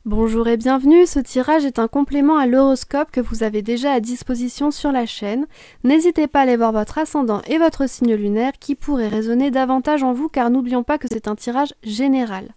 Bonjour et bienvenue, ce tirage est un complément à l'horoscope que vous avez déjà à disposition sur la chaîne. N'hésitez pas à aller voir votre ascendant et votre signe lunaire qui pourrait résonner davantage en vous car n'oublions pas que c'est un tirage général.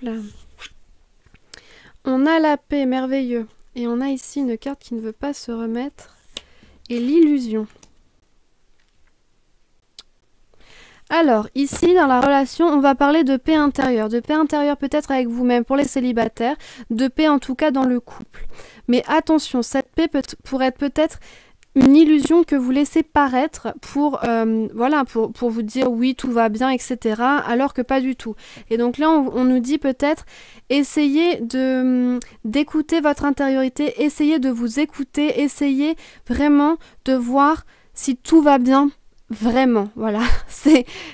Là. On a la paix, merveilleux. Et on a ici une carte qui ne veut pas se remettre. Et l'illusion. Alors, ici, dans la relation, on va parler de paix intérieure. De paix intérieure peut-être avec vous-même pour les célibataires. De paix en tout cas dans le couple. Mais attention, cette paix pourrait être peut-être une illusion que vous laissez paraître pour vous dire oui, tout va bien, etc. alors que pas du tout. Et donc là, on nous dit peut-être essayez d'écouter votre intériorité, essayez de vous écouter, essayez vraiment de voir si tout va bien vraiment. Voilà,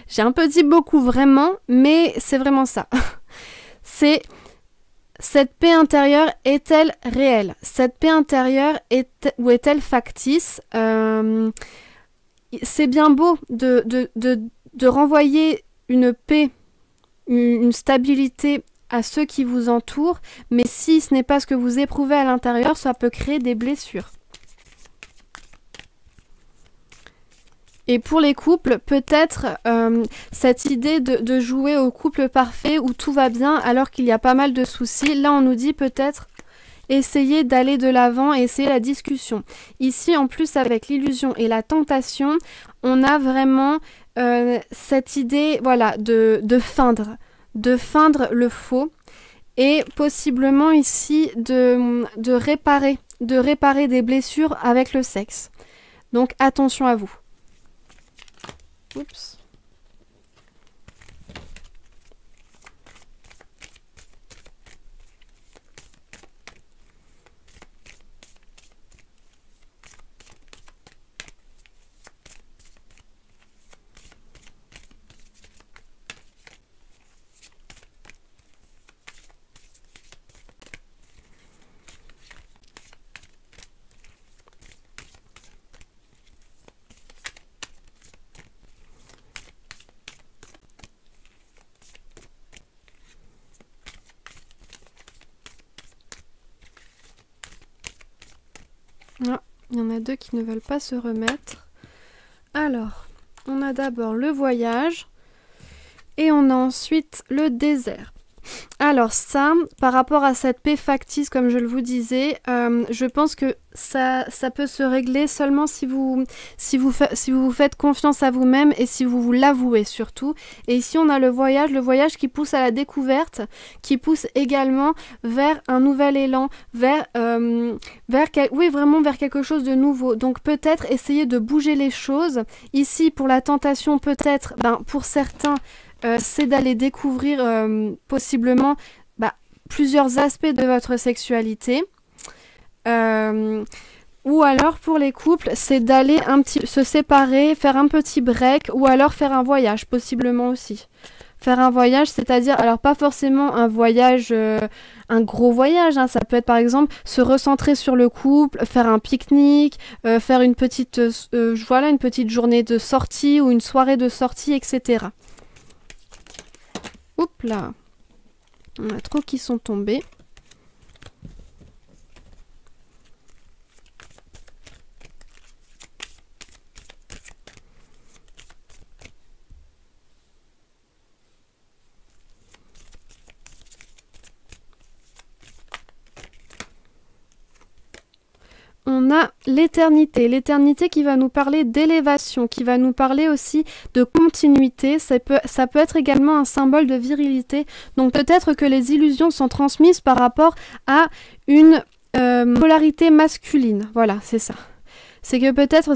j'ai un peu dit beaucoup vraiment, mais c'est vraiment ça. Cette paix intérieure est-elle réelle? Cette paix intérieure est-elle factice? C'est bien beau de renvoyer une paix, une stabilité à ceux qui vous entourent, mais si ce n'est pas ce que vous éprouvez à l'intérieur, ça peut créer des blessures. Et pour les couples, peut-être cette idée de jouer au couple parfait où tout va bien alors qu'il y a pas mal de soucis, là on nous dit peut-être essayer d'aller de l'avant et essayer la discussion. Ici en plus avec l'illusion et la tentation, on a vraiment cette idée voilà, de feindre le faux et possiblement ici de réparer des blessures avec le sexe. Donc attention à vous. Oups. Ah, il y en a deux qui ne veulent pas se remettre. Alors, on a d'abord le voyage et on a ensuite le désert. Alors ça, par rapport à cette paix factice, comme je le vous disais, je pense que ça peut se régler seulement si vous vous faites confiance à vous-même et si vous vous l'avouez surtout. Et ici, on a le voyage qui pousse à la découverte, qui pousse également vers un nouvel élan, vers quelque chose de nouveau. Donc peut-être essayer de bouger les choses. Ici, pour la tentation, peut-être, pour certains, c'est d'aller découvrir possiblement plusieurs aspects de votre sexualité. Ou alors pour les couples, c'est d'aller se séparer, faire un petit break ou alors faire un voyage, possiblement aussi. Faire un voyage, c'est-à-dire, alors pas forcément un voyage, un gros voyage, hein, ça peut être par exemple se recentrer sur le couple, faire un pique-nique, faire une petite journée de sortie ou une soirée de sortie, etc. Oups là, on a trop qui sont tombés. On on a l'éternité. L'éternité qui va nous parler d'élévation, qui va nous parler aussi de continuité. Ça peut être également un symbole de virilité. Donc peut-être que les illusions sont transmises par rapport à une polarité masculine. Voilà, c'est ça. C'est que peut-être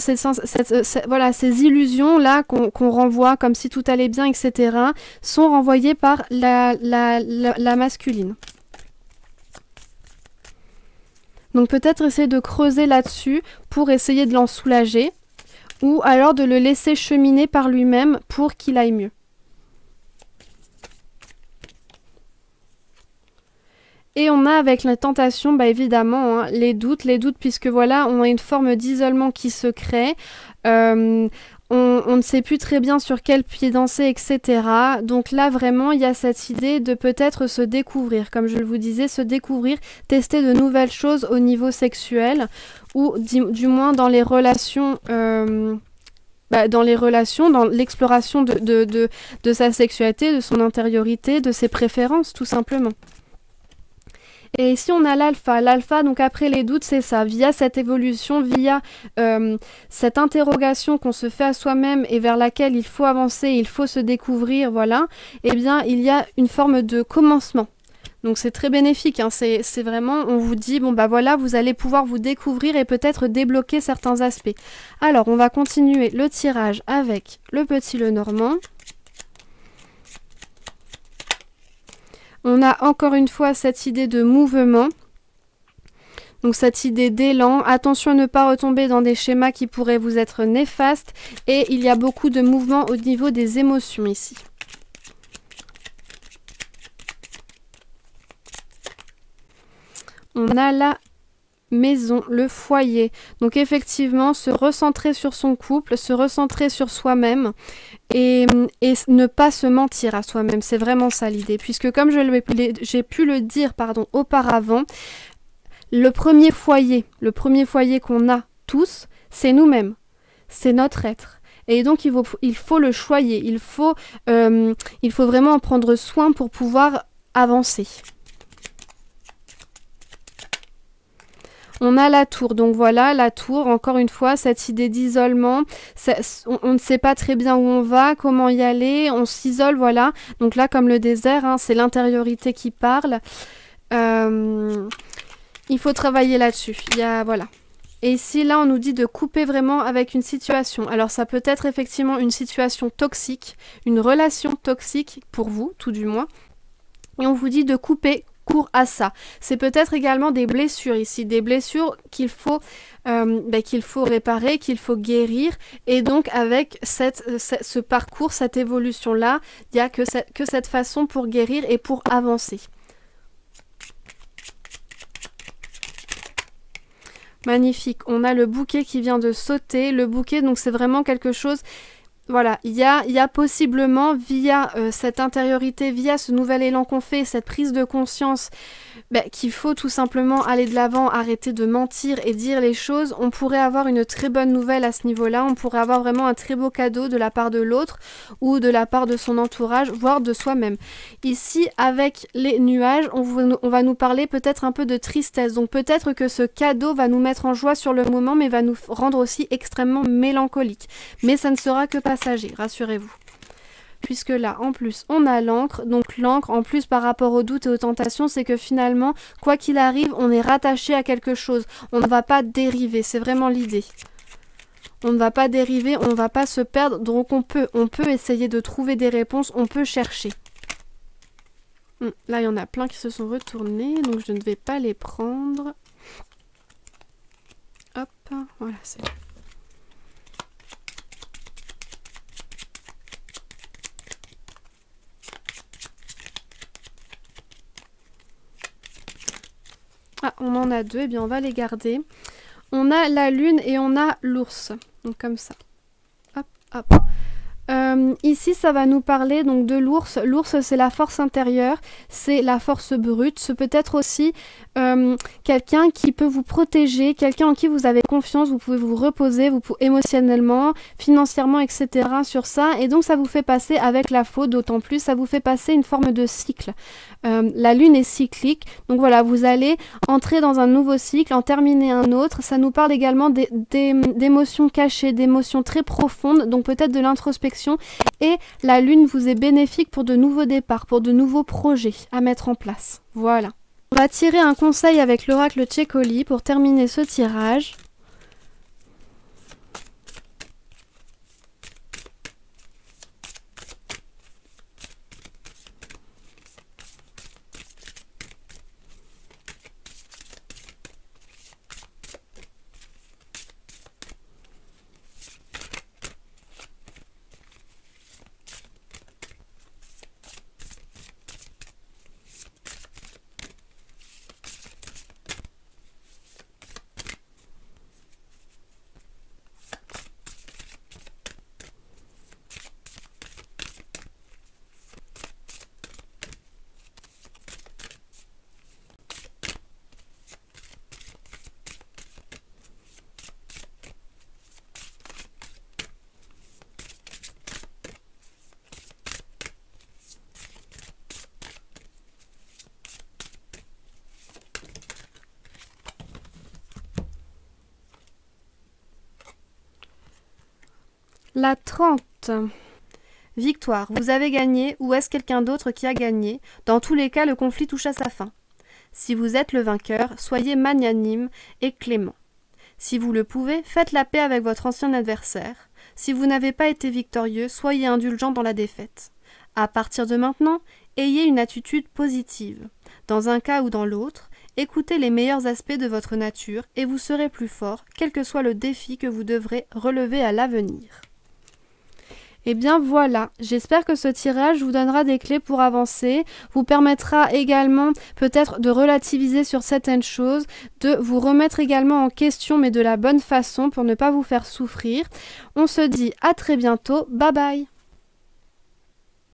voilà, ces illusions-là qu'on renvoie comme si tout allait bien, etc., sont renvoyées par la masculine. Donc peut-être essayer de creuser là-dessus pour essayer de l'en soulager, ou alors de le laisser cheminer par lui-même pour qu'il aille mieux. Et on a avec la tentation, bah évidemment, hein, les doutes puisque voilà, on a une forme d'isolement qui se crée. On ne sait plus très bien sur quel pied danser, etc. Donc là, vraiment, il y a cette idée de peut-être se découvrir. Comme je le vous disais, se découvrir, tester de nouvelles choses au niveau sexuel ou du moins dans les relations... dans l'exploration de sa sexualité, de son intériorité, de ses préférences, tout simplement. Et ici, on a l'alpha. L'alpha, donc après les doutes, c'est ça. Via cette évolution, via cette interrogation qu'on se fait à soi-même et vers laquelle il faut avancer, il faut se découvrir, voilà, eh bien, il y a une forme de commencement. Donc c'est très bénéfique, hein. C'est vraiment, on vous dit, bon bah voilà, vous allez pouvoir vous découvrir et peut-être débloquer certains aspects. Alors, on va continuer le tirage avec le petit Lenormand. On a encore une fois cette idée de mouvement, donc cette idée d'élan. Attention à ne pas retomber dans des schémas qui pourraient vous être néfastes. Et il y a beaucoup de mouvement au niveau des émotions ici. On a la maison, le foyer. Donc effectivement, se recentrer sur son couple, se recentrer sur soi-même et ne pas se mentir à soi-même. C'est vraiment ça l'idée. Puisque comme j'ai pu le dire auparavant, le premier foyer qu'on a tous, c'est nous-mêmes. C'est notre être. Et donc il faut le choyer. Il faut vraiment en prendre soin pour pouvoir avancer. On a la tour, donc voilà, la tour, encore une fois, cette idée d'isolement, on ne sait pas très bien où on va, comment y aller, on s'isole, voilà. Donc là, comme le désert, hein, c'est l'intériorité qui parle. Il faut travailler là-dessus, voilà. Et ici, là, on nous dit de couper vraiment avec une situation. Alors, ça peut être effectivement une situation toxique, une relation toxique, pour vous, tout du moins. Et on vous dit de couper court à ça. C'est peut-être également des blessures ici, des blessures qu'il faut réparer, qu'il faut guérir. Et donc avec ce parcours, cette évolution-là, il n'y a que cette façon pour guérir et pour avancer. Magnifique. On a le bouquet qui vient de sauter. Le bouquet, donc c'est vraiment quelque chose... Voilà, il y a possiblement, via cette intériorité, via ce nouvel élan qu'on fait, cette prise de conscience, qu'il faut tout simplement aller de l'avant, arrêter de mentir et dire les choses. On pourrait avoir une très bonne nouvelle à ce niveau-là, on pourrait avoir vraiment un très beau cadeau de la part de l'autre ou de la part de son entourage, voire de soi-même. Ici, avec les nuages, on va nous parler peut-être un peu de tristesse. Donc peut-être que ce cadeau va nous mettre en joie sur le moment, mais va nous rendre aussi extrêmement mélancoliques. Mais ça ne sera que passager, rassurez-vous. Puisque là, en plus, on a l'encre. Donc l'encre, en plus, par rapport aux doutes et aux tentations, c'est que finalement, quoi qu'il arrive, on est rattaché à quelque chose. On ne va pas dériver, c'est vraiment l'idée. On ne va pas dériver, on ne va pas se perdre. Donc on peut essayer de trouver des réponses, on peut chercher. Là, il y en a plein qui se sont retournés, donc je ne vais pas les prendre. Hop, voilà, c'est... Ah, on en a deux, eh bien on va les garder. On a la lune et on a l'ours. Donc comme ça. Hop, hop. Ici, ça va nous parler donc de l'ours. L'ours, c'est la force intérieure, c'est la force brute. Ce peut être aussi quelqu'un qui peut vous protéger, quelqu'un en qui vous avez confiance, vous pouvez vous reposer, émotionnellement, financièrement, etc. sur ça. Et donc, ça vous fait passer avec la faute, d'autant plus, ça vous fait passer une forme de cycle. La lune est cyclique, donc voilà, vous allez entrer dans un nouveau cycle, en terminer un autre. Ça nous parle également d'émotions cachées, d'émotions très profondes, donc peut-être de l'introspection. Et la lune vous est bénéfique pour de nouveaux départs, pour de nouveaux projets à mettre en place. Voilà. On va tirer un conseil avec l'oracle Tchékoli pour terminer ce tirage. La 30. Victoire, vous avez gagné ou est-ce quelqu'un d'autre qui a gagné? Dans tous les cas, le conflit touche à sa fin. Si vous êtes le vainqueur, soyez magnanime et clément. Si vous le pouvez, faites la paix avec votre ancien adversaire. Si vous n'avez pas été victorieux, soyez indulgent dans la défaite. À partir de maintenant, ayez une attitude positive. Dans un cas ou dans l'autre, écoutez les meilleurs aspects de votre nature et vous serez plus fort, quel que soit le défi que vous devrez relever à l'avenir. Et bien voilà, j'espère que ce tirage vous donnera des clés pour avancer, vous permettra également peut-être de relativiser sur certaines choses, de vous remettre également en question mais de la bonne façon pour ne pas vous faire souffrir. On se dit à très bientôt, bye bye.